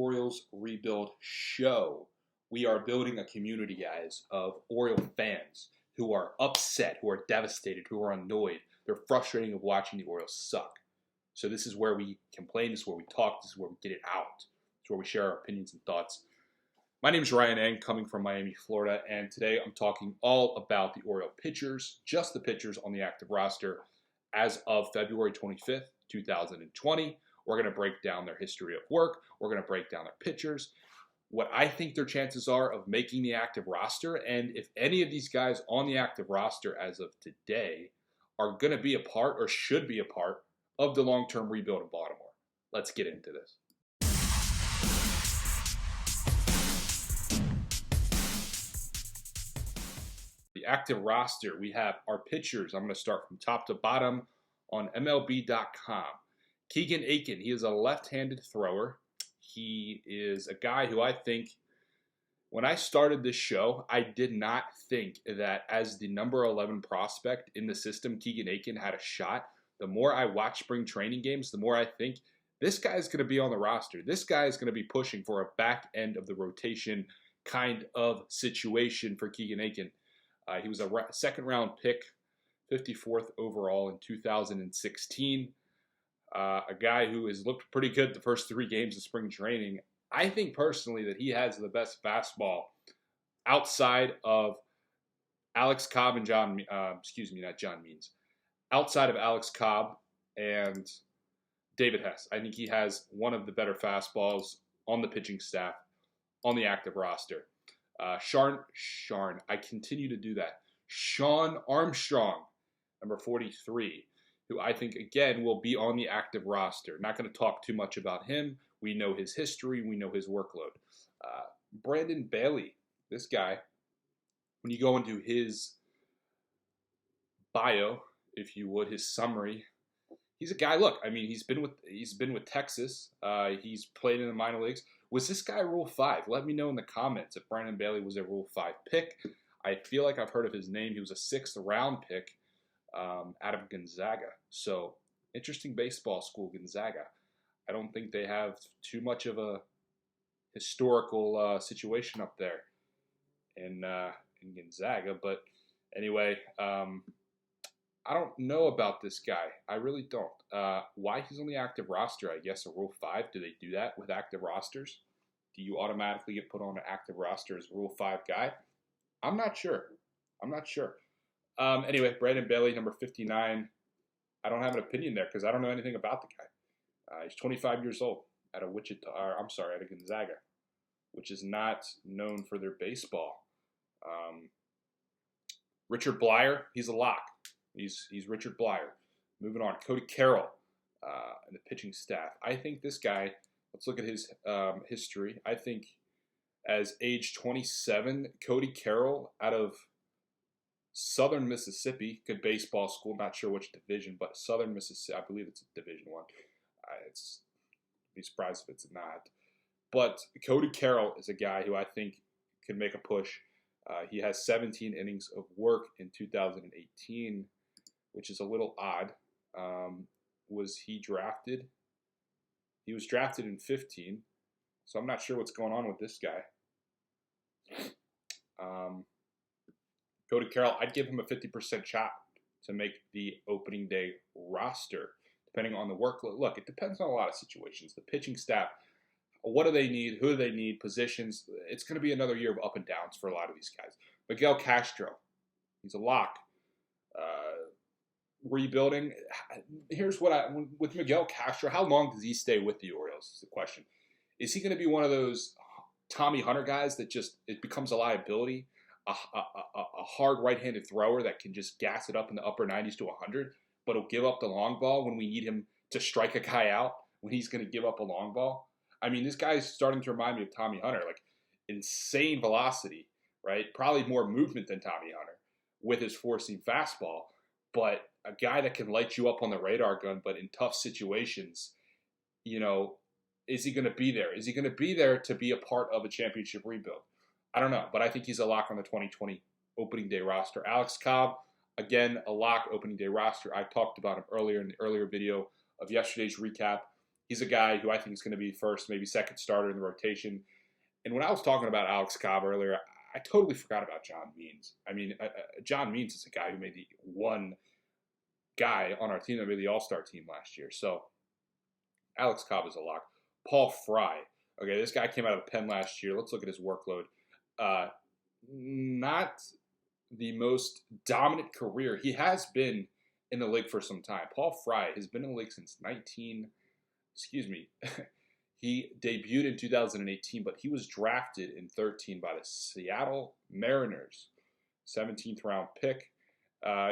Orioles Rebuild Show. We are building a community, guys, of Oriole fans who are upset, who are devastated, who are annoyed. They're frustrated of watching the Orioles suck. So this is where we complain, this is where we talk, this is where we get it out. This is where we share our opinions and thoughts. My name is Ryan Eng, coming from Miami, Florida, and today I'm talking all about the Oriole pitchers, just the pitchers on the active roster as of February 25th, 2020. We're going to break down their history of work. We're going to break down their pitchers, what I think their chances are of making the active roster, and if any of these guys on the active roster as of today are going to be a part or should be a part of the long-term rebuild of Baltimore. Let's get into this. The active roster, we have our pitchers. I'm going to start from top to bottom on MLB.com. Keegan Aiken, he is a left-handed thrower. He is a guy who I think, when I started this show, I did not think that as the number 11 prospect in the system, Keegan Aiken had a shot. The more I watch spring training games, the more I think this guy is going to be on the roster. This guy is going to be pushing for a back end of the rotation kind of situation for Keegan Aiken. He was a second-round pick, 54th overall in 2016. A guy who has looked pretty good the first 3 games of spring training. I think personally that he has the best fastball outside of Alex Cobb and outside of Alex Cobb and David Hess. I think he has one of the better fastballs on the pitching staff on the active roster. I continue to do that. Shawn Armstrong, number 43, who I think, again, will be on the active roster. Not going to talk too much about him. We know his history. We know his workload. Brandon Bailey, this guy, when you go into his bio, if you would, his summary, he's a guy, look, I mean, he's been with Texas. He's played in the minor leagues. Was this guy Rule 5? Let me know in the comments if Brandon Bailey was a Rule 5 pick. I feel like I've heard of his name. He was a 6th round pick out of Gonzaga. So, interesting baseball school, Gonzaga. I don't think they have too much of a historical situation up there in Gonzaga. But anyway, I don't know about this guy. I really don't. Why he's on the active roster, I guess, a Rule 5. Do they do that with active rosters? Do you automatically get put on an active roster as a Rule 5 guy? I'm not sure. Anyway, Brandon Bailey, number 59. I don't have an opinion there because I don't know anything about the guy. He's 25 years old out of Gonzaga, which is not known for their baseball. Richard Blyer, he's a lock. He's Richard Blyer. Moving on, Cody Carroll and the pitching staff. I think this guy, let's look at his history. I think as age 27, Cody Carroll out of Southern Mississippi, good baseball school, not sure which division, but Southern Mississippi, I believe it's a Division I. I'd be surprised if it's not. But Cody Carroll is a guy who I think could make a push. He has 17 innings of work in 2018, which is a little odd. Was he drafted? He was drafted in 15, so I'm not sure what's going on with this guy. Cody Carroll, I'd give him a 50% shot to make the opening day roster, depending on the workload. Look, it depends on a lot of situations. The pitching staff, what do they need? Who do they need? Positions. It's going to be another year of up and downs for a lot of these guys. Miguel Castro, he's a lock. Rebuilding. Here's what with Miguel Castro, how long does he stay with the Orioles is the question. Is he going to be one of those Tommy Hunter guys that just, it becomes a liability? A hard right-handed thrower that can just gas it up in the upper 90s to 100, but he'll give up the long ball when we need him to strike a guy out, when he's going to give up a long ball. I mean, this guy's starting to remind me of Tommy Hunter, like insane velocity, right? Probably more movement than Tommy Hunter with his four-seam fastball, but a guy that can light you up on the radar gun, but in tough situations, you know, is he going to be there? Is he going to be there to be a part of a championship rebuild? I don't know, but I think he's a lock on the 2020 opening day roster. Alex Cobb, again, a lock opening day roster. I talked about him earlier in the earlier video of yesterday's recap. He's a guy who I think is going to be first, maybe second starter in the rotation. And when I was talking about Alex Cobb earlier, I totally forgot about John Means. I mean, John Means is a guy who made the one guy on our team that made the All-Star team last year. So Alex Cobb is a lock. Paul Fry. Okay, this guy came out of the pen last year. Let's look at his workload. Not the most dominant career. He has been in the league for some time. Paul Fry has been in the league since he debuted in 2018, but he was drafted in 13 by the Seattle Mariners, 17th round pick.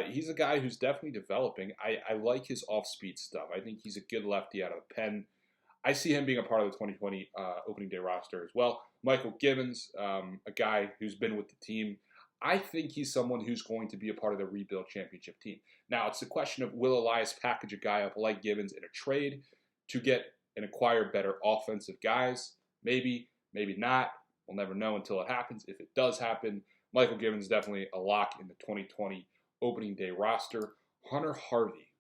He's a guy who's definitely developing. I like his off-speed stuff. I think he's a good lefty out of the pen. I see him being a part of the 2020 opening day roster as well. Michael Givens, a guy who's been with the team. I think he's someone who's going to be a part of the rebuild championship team. Now, it's a question of will Elias package a guy up like Givens in a trade to get and acquire better offensive guys? Maybe, maybe not. We'll never know until it happens. If it does happen, Michael Givens definitely a lock in the 2020 opening day roster. Hunter Harvey.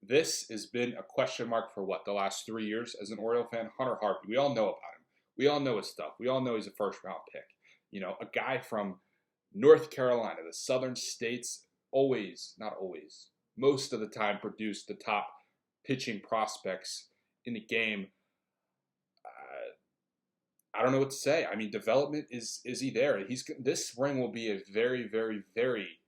This has been a question mark for the last 3 years as an Oriole fan. Hunter Harvey. We all know about him. We all know his stuff. We all know he's a first-round pick. You know, a guy from North Carolina, the southern states, not always, most of the time produced the top pitching prospects in the game. I don't know what to say. I mean, development is he there? This spring will be a very, very, very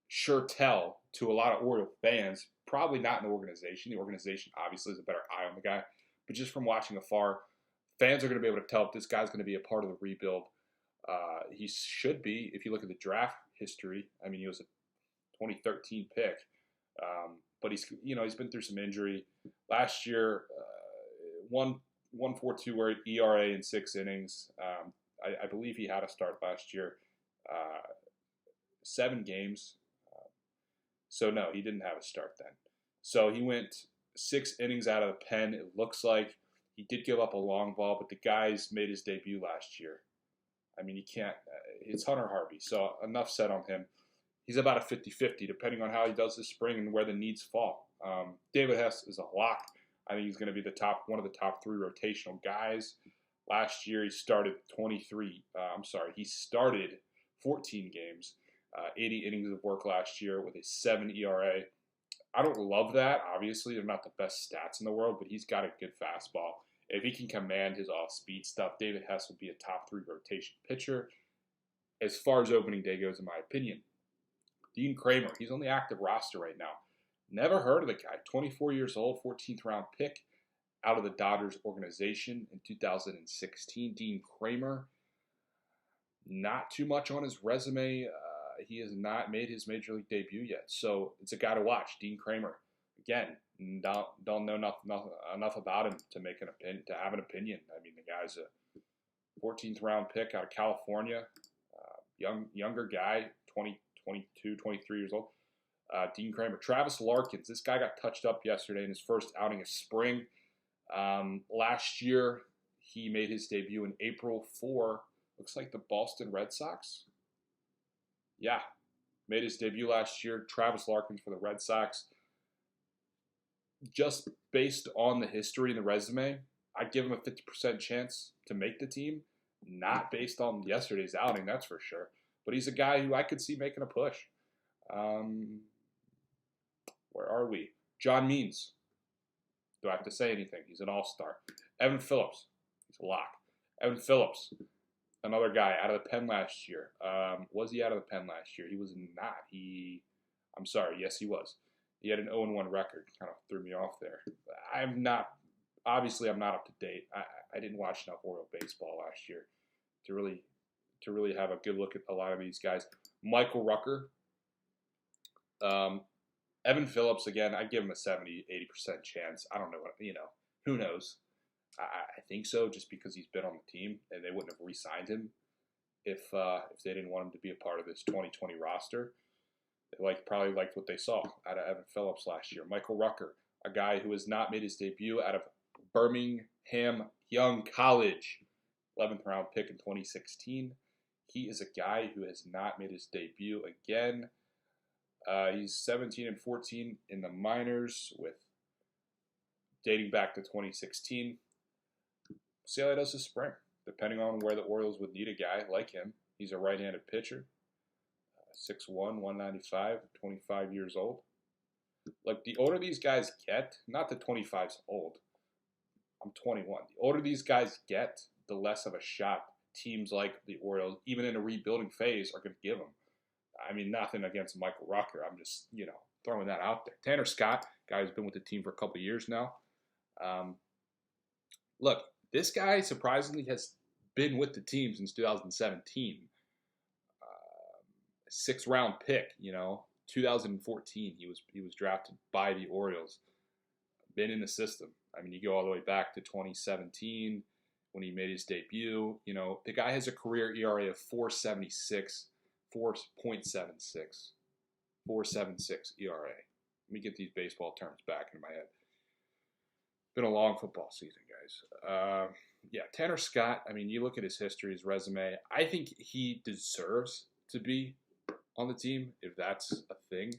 sure tell to a lot of Oriole fans. Probably not in the organization. The organization obviously has a better eye on the guy, but just from watching afar, fans are going to be able to tell if this guy's going to be a part of the rebuild. He should be. If you look at the draft history, I mean, he was a 2013 pick, but he's been through some injury. Last year, 1.42 ERA in 6 innings. I believe he had a start last year, 7 games. So no, he didn't have a start then. So he went 6 innings out of the pen. It looks like he did give up a long ball, but the guys made his debut last year. I mean, you can't. It's Hunter Harvey, so enough said on him. He's about a 50-50, depending on how he does this spring and where the needs fall. David Hess is a lock. I think he's going to be one of the top 3 rotational guys. Last year, he started he started 14 games, 80 innings of work last year with a 7 ERA. I don't love that. Obviously, they're not the best stats in the world, but he's got a good fastball. If he can command his off-speed stuff, David Hess will be a top 3 rotation pitcher as far as opening day goes, in my opinion. Dean Kramer, he's on the active roster right now. Never heard of the guy. 24 years old, 14th round pick out of the Dodgers organization in 2016. Dean Kramer, not too much on his resume. He has not made his major league debut yet, so it's a guy to watch. Dean Kramer, again, don't know enough about him to make to have an opinion. I mean, the guy's a 14th round pick out of California, younger guy, 22, 23 years old. Dean Kramer. Travis Larkins, this guy got touched up yesterday in his first outing of spring. Last year, he made his debut in April for, looks like the Boston Red Sox. Yeah, made his debut last year. Travis Larkins for the Red Sox. Just based on the history and the resume, I'd give him a 50% chance to make the team. Not based on yesterday's outing, that's for sure. But he's a guy who I could see making a push. Where are we? John Means. Do I have to say anything? He's an all-star. Evan Phillips. He's a lock. Evan Phillips. Another guy out of the pen last year. Was he out of the pen last year? He was not. I'm sorry. Yes, he was. He had an 0-1 record. Kind of threw me off there. I'm not up to date. I didn't watch enough Oriole baseball last year to really have a good look at a lot of these guys. Michael Rucker. Evan Phillips, again, I'd give him a 70-80% chance. I don't know who knows? I think so, just because he's been on the team, and they wouldn't have re-signed him if they didn't want him to be a part of this 2020 roster. They probably liked what they saw out of Evan Phillips last year. Michael Rucker, a guy who has not made his debut out of Birmingham Young College, 11th round pick in 2016. He is a guy who has not made his debut again. He's 17-14 in the minors, with dating back to 2016. See how he does this spring. Depending on where the Orioles would need a guy like him, he's a right-handed pitcher, 6'1", 195, 25 years old. Like, the older these guys get, not that 25's old, I'm 21. The older these guys get, the less of a shot teams like the Orioles, even in a rebuilding phase, are going to give them. I mean, nothing against Michael Rucker. I'm just, throwing that out there. Tanner Scott, guy who's been with the team for a couple of years now. Look, this guy surprisingly has been with the team since 2017. Sixth round pick, 2014. He was drafted by the Orioles. Been in the system. I mean, you go all the way back to 2017 when he made his debut. The guy has a career ERA of 4.76, 4.76, 4.76 ERA. Let me get these baseball terms back in my head. Been a long football season, guys. Tanner Scott, I mean, you look at his history, his resume. I think he deserves to be on the team, if that's a thing.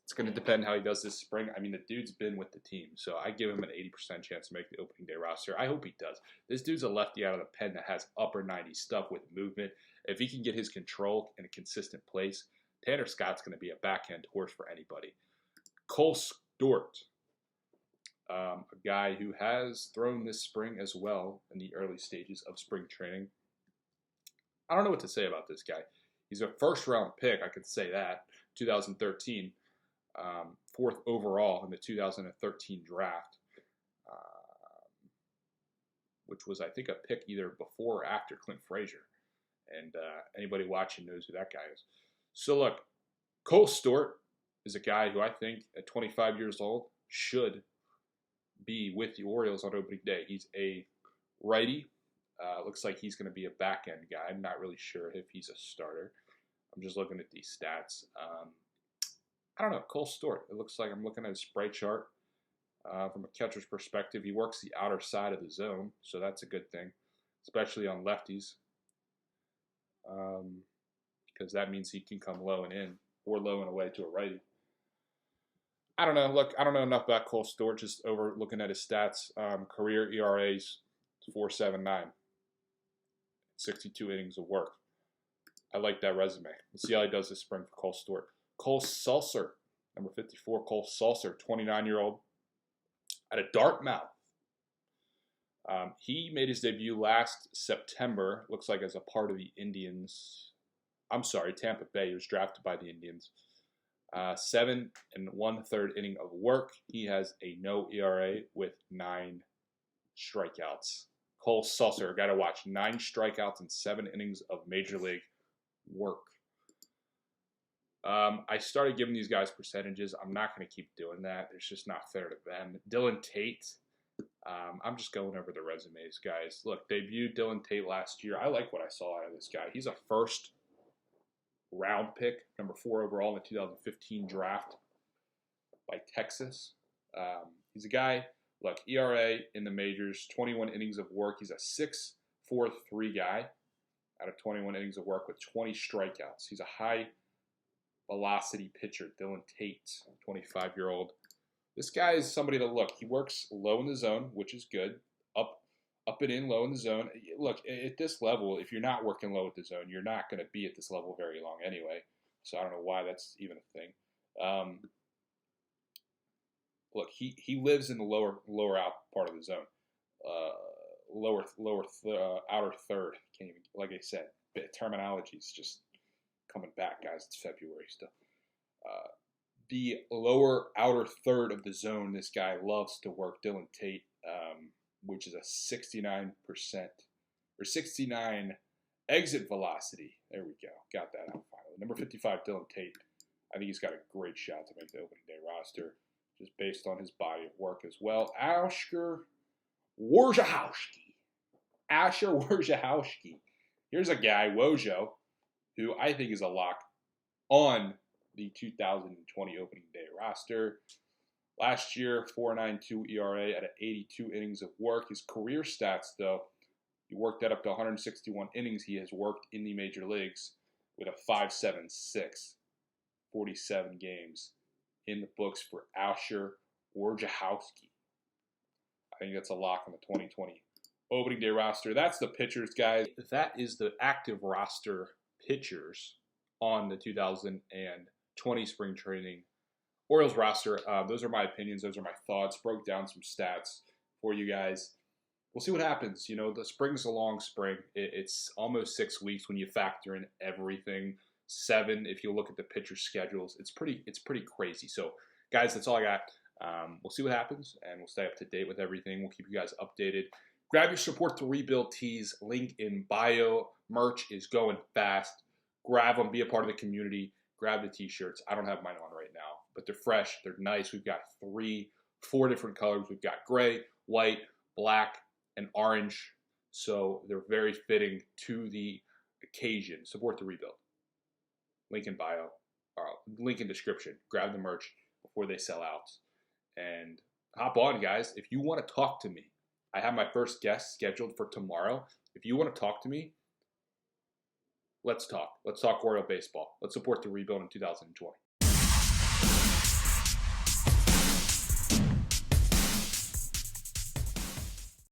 It's going to depend how he does this spring. I mean, the dude's been with the team, so I give him an 80% chance to make the opening day roster. I hope he does. This dude's a lefty out of the pen that has upper 90 stuff with movement. If he can get his control in a consistent place, Tanner Scott's going to be a backhand horse for anybody. Cole Stewart, a guy who has thrown this spring as well in the early stages of spring training. I don't know what to say about this guy. He's a first-round pick, I could say that, 2013, fourth overall in the 2013 draft, which was, I think, a pick either before or after Clint Frazier. And anybody watching knows who that guy is. So, look, Cole Stewart is a guy who I think, at 25 years old, should be with the Orioles on opening day. He's a righty. Looks like he's going to be a back-end guy. I'm not really sure if he's a starter. I'm just looking at these stats. I don't know. Cole Stewart. It looks like I'm looking at his spray chart. From a catcher's perspective, he works the outer side of the zone, so that's a good thing, especially on lefties, because that means he can come low and in, or low and away to a righty. I don't know. Look, I don't know enough about Cole Stewart, just over looking at his stats. Career ERAs, 4.79. 62 innings of work. I like that resume. Let's see how he does this spring for Cole Stewart. Cole Sulser, number 54, Cole Sulser, 29-year-old, out of Dartmouth. He made his debut last September, looks like as a part of the Indians. Tampa Bay. He was drafted by the Indians. 7 1/3 inning of work. He has a no ERA with 9 strikeouts. Cole Sulser, got to watch, 9 strikeouts and 7 innings of major league work. I started giving these guys percentages. I'm not going to keep doing that. It's just not fair to them. Dylan Tate, I'm just going over the resumes, guys. Look, debuted Dylan Tate last year. I like what I saw out of this guy. He's a first-round pick, number 4 overall in the 2015 draft by Texas. He's a guy, look, ERA in the majors, 21 innings of work. He's a 6.43 guy out of 21 innings of work with 20 strikeouts. He's a high-velocity pitcher, Dylan Tate, 25-year-old. This guy is somebody that, look, he works low in the zone, which is good. Up and in, low in the zone. Look, at this level, if you're not working low at the zone, you're not going to be at this level very long anyway. So I don't know why that's even a thing. Look, he lives in the lower out part of the zone. Outer third. Can't even, like I said, terminology is just coming back, guys. It's February still. The lower outer third of the zone, this guy loves to work. Dylan Tate, which is a 69% or 69 exit velocity. There we go. Got that out finally. Number 55, Dylan Tate. I think he's got a great shot to make the opening day roster, just based on his body of work as well. Asher Wojciechowski. Here's a guy, Wojo, who I think is a lock on the 2020 opening day roster. Last year, 4.92 ERA at 82 innings of work. His career stats, though, he worked that up to 161 innings he has worked in the major leagues with a 5.76 47 games in the books for Alsher Wojciechowski. I think that's a lock on the 2020 opening day roster. That's the pitchers, guys. That is the active roster pitchers on the 2020 spring training Orioles roster. Those are my opinions. Those are my thoughts. Broke down some stats for you guys. We'll see what happens. You know, the spring's a long spring. It's almost 6 weeks when you factor in everything. 7 if you look at the pitcher schedules. It's pretty crazy. So, guys, that's all I got. We'll see what happens, and we'll stay up to date with everything. We'll keep you guys updated. Grab your Support the Rebuild tees. Link in bio. Merch is going fast. Grab them. Be a part of the community. Grab the t-shirts. I don't have mine on right now, but they're fresh. They're nice. We've got 4 different colors. We've got gray, white, black, and orange. So they're very fitting to the occasion. Support the Rebuild. Link in bio. Link in description. Grab the merch before they sell out. And hop on, guys. If you want to talk to me, I have my first guest scheduled for tomorrow. If you want to talk to me, let's talk. Let's talk Oriole baseball. Let's support the rebuild in 2020.